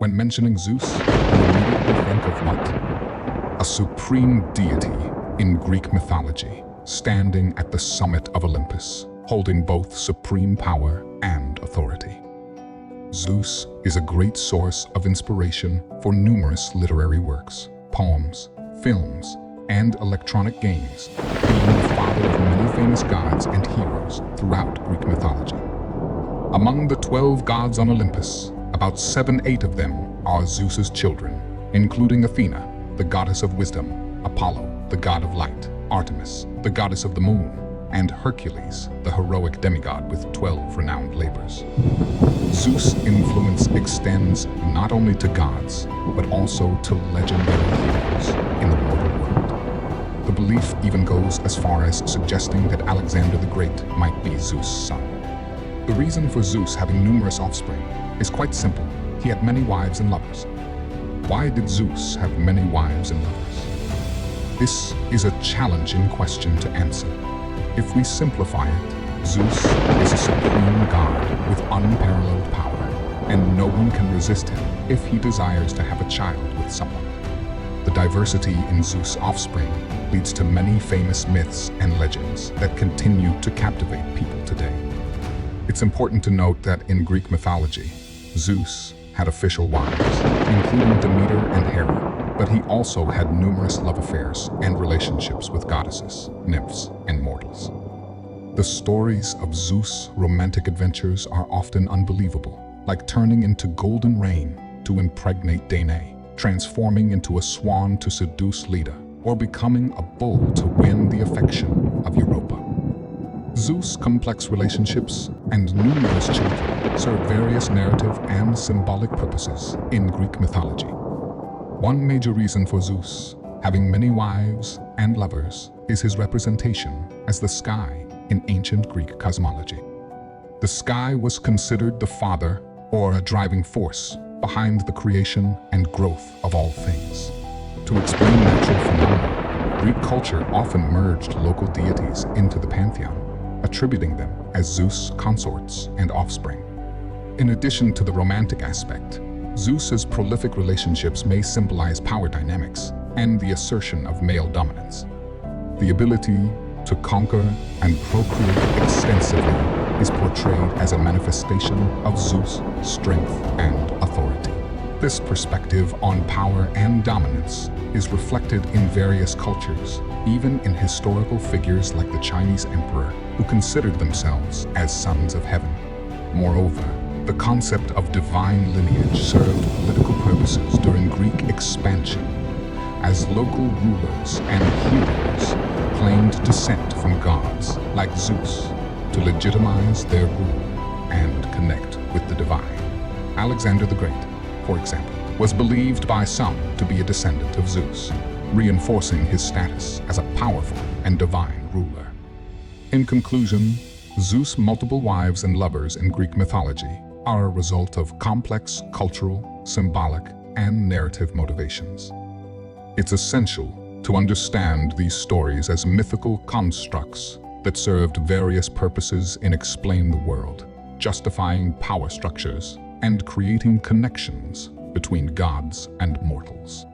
When mentioning Zeus, you immediately think of what? A supreme deity in Greek mythology, standing at the summit of Olympus, holding both supreme power and authority. Zeus is a great source of inspiration for numerous literary works, poems, films, and electronic games, being the father of many famous gods and heroes throughout Greek mythology. Among the 12 gods on Olympus, about 7-8 of them are Zeus's children, including Athena, the goddess of wisdom, Apollo, the god of light, Artemis, the goddess of the moon, and Hercules, the heroic demigod with 12 renowned labors. Zeus' influence extends not only to gods, but also to legendary heroes in the mortal world. The belief even goes as far as suggesting that Alexander the Great might be Zeus' son. The reason for Zeus having numerous offspring is quite simple. He had many wives and lovers. Why did Zeus have many wives and lovers? This is a challenging question to answer. If we simplify it, Zeus is a supreme god with unparalleled power, and no one can resist him if he desires to have a child with someone. The diversity in Zeus' offspring leads to many famous myths and legends that continue to captivate people today. It's important to note that in Greek mythology, Zeus had official wives, including Demeter and Hera, but he also had numerous love affairs and relationships with goddesses, nymphs, and mortals. The stories of Zeus' romantic adventures are often unbelievable, like turning into golden rain to impregnate Danae, transforming into a swan to seduce Leda, or becoming a bull to win the affection of Europa. Zeus' complex relationships and numerous children serve various narrative and symbolic purposes in Greek mythology. One major reason for Zeus having many wives and lovers is his representation as the sky in ancient Greek cosmology. The sky was considered the father or a driving force behind the creation and growth of all things. To explain natural phenomena, Greek culture often merged local deities into the pantheon, attributing them as Zeus' consorts and offspring. In addition to the romantic aspect, Zeus's prolific relationships may symbolize power dynamics and the assertion of male dominance. The ability to conquer and procreate extensively is portrayed as a manifestation of Zeus' strength and authority. This perspective on power and dominance is reflected in various cultures, even in historical figures like the Chinese emperor, who considered themselves as sons of heaven. Moreover, the concept of divine lineage served political purposes during Greek expansion, as local rulers and heroes claimed descent from gods like Zeus to legitimize their rule and connect with the divine. Alexander the Great, for example, was believed by some to be a descendant of Zeus, reinforcing his status as a powerful and divine ruler. In conclusion, Zeus' multiple wives and lovers in Greek mythology are a result of complex cultural, symbolic, and narrative motivations. It's essential to understand these stories as mythical constructs that served various purposes in explaining the world, justifying power structures, and creating connections between gods and mortals.